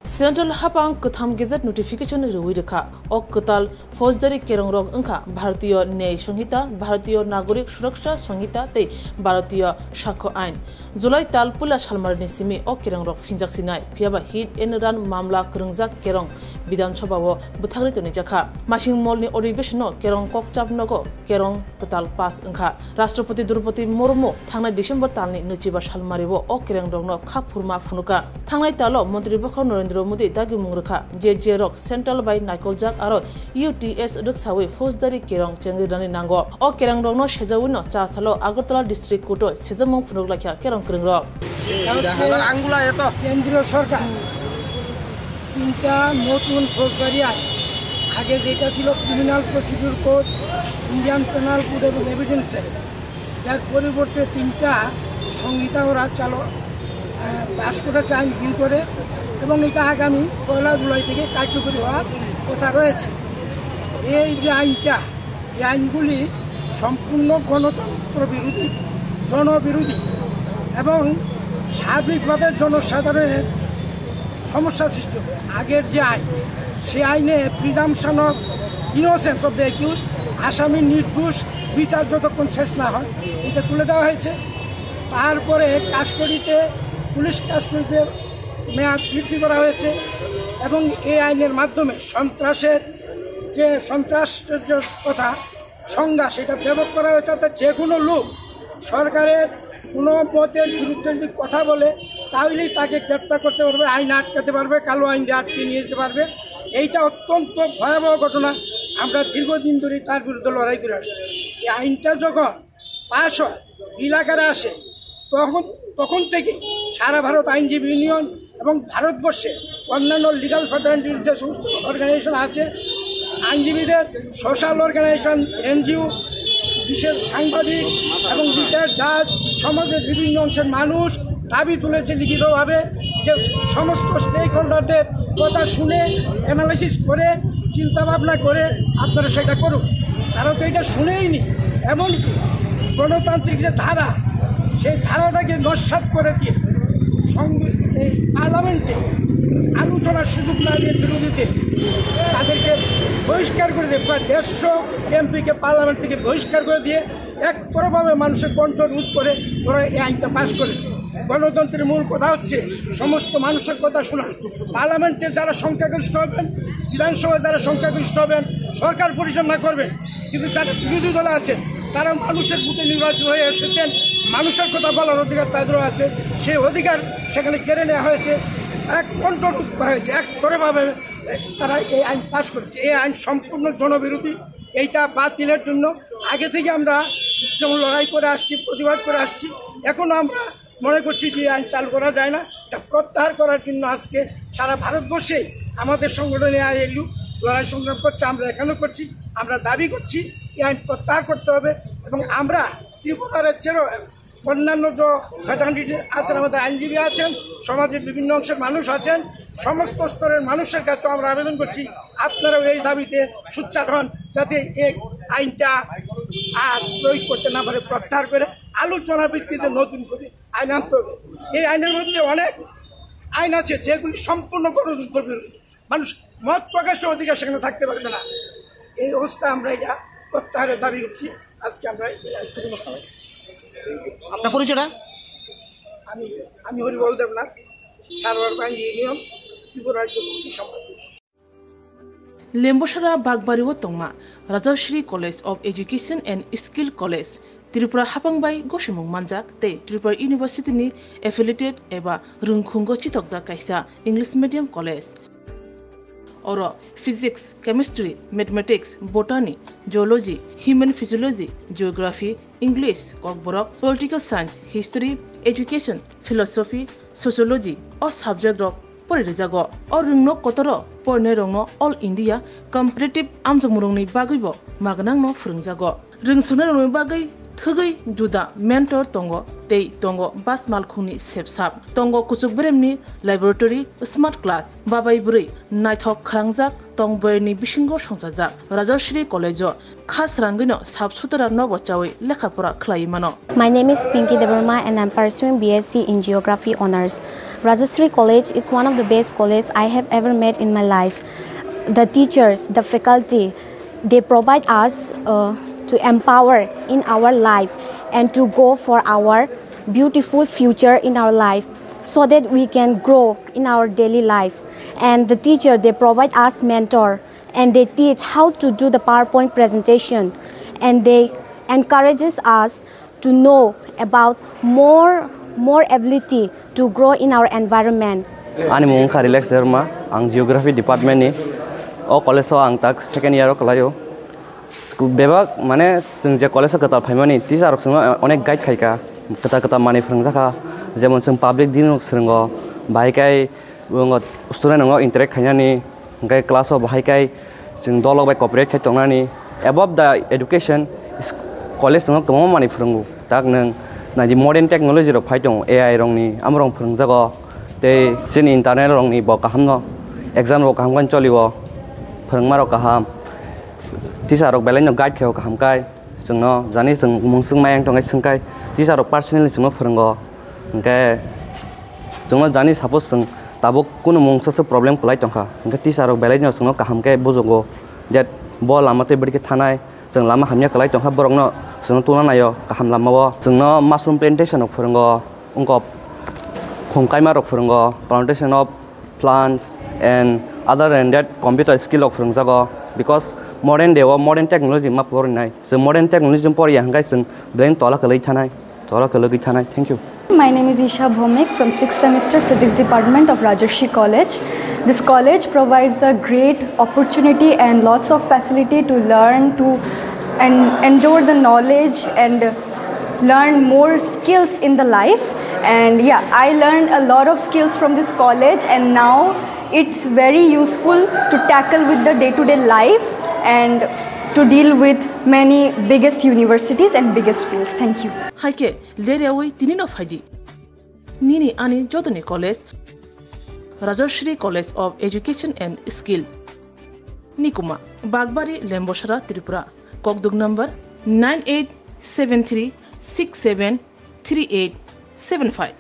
Central Hapang Katham Gazette notification Ruidaka, Ok Katal, Fosdari Kerongrog Unka, Bharatiya Nyay Sanghita, Bharatiya Nagorik Suraksha Sanghita, Te Bharatiya Shako Ain. Zulai Tal Pula Shalmarni Simi, Ok Kerongrog Finjak Sinai, Piaba Hid Enran Mamla Kerungzak Kerong, Bidan Chobawo, Butharitoni Jaka, Mashing Molni Oribishno, Kerong Kokchap Nogo, Kerong Katal Pass Unka, Rastropati Drupati Mormo, Tanga December Talni, Nuchiba Shalmaribo, Ok Kerongrog no Kapurma Funuka, Tanga Talo, Montriboko Norendro Mudi Dagi Murka, JJ Rock, Central by Nikoljak Aro, UTS Ruxawe, Fosdari Kerong, Chengidani Nango, O Kerang no Shezawino, Chathalo, Agartala District Kuto, Sezamong Funuglakia, Kerong Kringrok. Angula eto কেন্দ্রীয় সরকার তিনটা নতুন ফৌজদারি আইন আগে যেটা ছিল criminal procedure code Indian penal code এবং evidence এর পরিবর্তে তিনটা সংহিতা ওরা পাশ করেছে আইন বিল করে এবং এটা আগামী 1 জুলাই থেকে কার্যকরী হওয়ার কথা রয়েছে। এই যে আইনটা এই আইনগুলি সম্পূর্ণ গণতন্ত্র বিরোধী জনবিরোধী এবং সার্বিকভাবে জনসাধারণের সমস্যা সৃষ্টি হবে। আগের যে আইন সে আইনে presumption of innocence of the accuse আসামি নির্দোষ বিচার যতক্ষণ শেষ না হয় এটা তুলে দেওয়া হয়েছে। তারপরে কাস্টডিতে পুলিশ কাস্টডিতে মেয়াদ বৃদ্ধি করা হয়েছে এবং এই আইনের মাধ্যমে সন্ত্রাসের যে কথা সংজ্ঞা সেটা ব্যবহার করা হয়েছে। অর্থাৎ যে কোনো লোক সরকারের কোনো মতের বিরুদ্ধে যদি কথা বলে তাহলেই তাকে গ্রেপ্তার করতে পারবে, আইন আটকাতে পারবে, কালো আইন দিয়ে আটকে নিয়ে যেতে পারবে। এইটা অত্যন্ত ভয়াবহ ঘটনা। আমরা দীর্ঘদিন ধরে তার বিরুদ্ধে লড়াই করে আসছি। এই আইনটা যখন পাশ হয় বিল আকারে আসে তখন থেকে সারা ভারত আইনজীবী ইউনিয়ন এবং ভারতবর্ষে অন্যান্য লিগাল ফ্র্যাটার্নিটির যে সমস্ত অর্গানাইজেশন আছে, আইনজীবীদের সোশ্যাল অর্গানাইজেশন, এনজিও, বিশেষ সাংবাদিক এবং রিটায়ার্ড জাজ, সমাজের বিভিন্ন অংশের মানুষ দাবি তুলেছে লিখিতভাবে যে সমস্ত স্টেক হোল্ডারদের কথা শুনে অ্যানালাইসিস করে চিন্তাভাবনা করে আপনারা সেটা করুন। তারা তো এটা শুনেইনি। এমনকি গণতান্ত্রিক যে ধারা সেই ধারাটাকে নস্যাৎ করে দিয়ে এই পার্লামেন্টে আলোচনার সুযোগ না দিয়ে বিরোধীদের তাদেরকে বহিষ্কার করে দিয়ে প্রায় 150 এমপিকে পার্লামেন্ট থেকে বহিষ্কার করে দিয়ে একতরফাভাবে মানুষের কণ্ঠ রোধ করে ওরা এই আইনটা পাশ করেছে। গণতন্ত্রের মূল কথা হচ্ছে সমস্ত মানুষের কথা শোনা। পার্লামেন্টে যারা সংখ্যাগরিষ্ঠ হবেন, বিধানসভায় যারা সংখ্যাগরিষ্ঠ হবেন, সরকার পরিচালনা করবেন, কিন্তু যারা বিরোধী দল আছেন তারা মানুষের ভোটে নির্বাচিত হয়ে এসেছেন, মানুষের কথা বলার অধিকার তাদেরও আছে। সেই অধিকার সেখানে কেড়ে নেওয়া হয়েছে, এক কণ্ঠরোধ করা হয়েছে, একতরফাভাবে তারা এই আইন পাশ করেছে। এই আইন সম্পূর্ণ জনবিরোধী। এইটা বাতিলের জন্য আগে থেকে আমরা যেমন লড়াই করে আসছি, প্রতিবাদ করে আসছি, এখনও আমরা মনে করছি যে আইন চালু করা যায় না। এটা প্রত্যাহার করার জন্য আজকে সারা ভারতবর্ষে আমাদের সংগঠনে আইএলইউ লড়াই সংগ্রাম করছে, আমরা এখানেও করছি। আমরা দাবি করছি এই আইন প্রত্যাহার করতে হবে এবং আমরা ত্রিপুরার চেয়েও অন্যান্য যে ফ্র্যাটার্নিটি আছেন, আমাদের আইনজীবী আছেন, সমাজের বিভিন্ন অংশের মানুষ আছেন, সমস্ত স্তরের মানুষের কাছে আমরা আবেদন করছি আপনারাও এই দাবিতে সোচ্চার হন, যাতে এই আইনটা আর প্রয়োগ করতে না পারে, প্রত্যাহার করে আলোচনা ভিত্তিতে নতুন করে আইন আনতে হবে। এই আইনের মধ্যে অনেক আইন আছে যেগুলি সম্পূর্ণ গণতন্ত্র বিরোধী। মানুষ মত প্রকাশের অধিকার সেখানে থাকতে পারবে না। এই অবস্থা আমরা এটা প্রত্যাহারের দাবি করছি। আজকে আমরা আপনার পরিচয়টা? আমি হরিবল দেবনাথ, সারবারবাই ইউনিয়ন, ত্রিপুরা রাজ্য কমিটি সম্পাদক। Lembosara Bagbariwo Tongma, Rajashri College of Education and Skill College, Tripura Hapangbai Goshimung Manjak, Te Tripura University ni affiliated eba Rungkhungo Chitokja Kaisa English Medium College. Oro Physics, Chemistry, Mathematics, Botany, Geology, Human Physiology, Geography, English, Kokborok, Political Science, History, Education, Philosophy, Sociology, or subject rock Porizago, or Rungno Kotoro, Pornerongno, All India, Comparative Amjamurungni Bagibo, Magnangno Frungzago, Ringsunarong Bagai, Thugai, Juda, Mentor Tongo, Tei Tongo, Bas Malkuni Sepsap, Tongo Kusubremni, Laboratory, Smart Class, Babai Buri, Nighthawk Krangzak, Tongberni Bishingo Shonsazak, Rajashri College, Khas Rangino, Subsutara Novochawi, Lekapura Klaimano. My name is Pinky Devarma and I'm pursuing BSc in Geography Honours. Rajashri College is one of the best colleges I have ever met in my life. The teachers, the faculty, they provide us to empower in our life and to go for our beautiful future in our life so that we can grow in our daily life. And the teacher, they provide us mentor and they teach how to do the PowerPoint presentation, and they encourages us to know about more ability to grow in our environment. Ani mung ka relax derma ang geography department ni o college so ang tak second year o kalayo bebak mane jeng je college ka ta phaimani teacher rok sung onek guide khaika kata mani phrangjaka jemon jeng public din srungo bai kai bungo student ngo interact khainani gai class o bai kai jeng dolok bai cooperate khai tongnani above the education college ngo komo mani phrungu tak nang na di modern technology rok phai tong AI rong ni amrong phrangjago te sin internet rong ni bo kaham no exam ro kaham kan cholibo phrangma ro kaham teacher rok belai no guide kheo kaham kai jengno jani jeng mungsung mayang tongai sungkai teacher rok personally jengno phrango engke jengno jani suppose jeng tabuk kuno mungsa problem kulai tongkha engke teacher rok belai no jengno kaham kai bojogo that bo lamate bidike thanai jeng lama hamya kulai tongkha borokno jengno tuna nayo kaham lamawo jengno mushroom plantation rok phrango ongko khongkai ma rok phrango plantation of plants and other than that computer skill rok phrangjago because modern day or modern technology ma porinai so modern technology pori hangai sing brain tola kalai thanai thank you. My name is Isha Bhomik from 6th semester physics department of Rajashri College. This college provides a great opportunity and lots of facility to learn and endure the knowledge and learn more skills in the life. And yeah, I learned a lot of skills from this college, and now it's very useful to tackle with the day-to-day life and to deal with many biggest universities and biggest fields. Thank you. Haike lereawai tinin of haidi nini ani jodoni college Rajashri College of Education and Skill Nikuma Bagbari Lemboshara Tripura Kokdug number 9873673875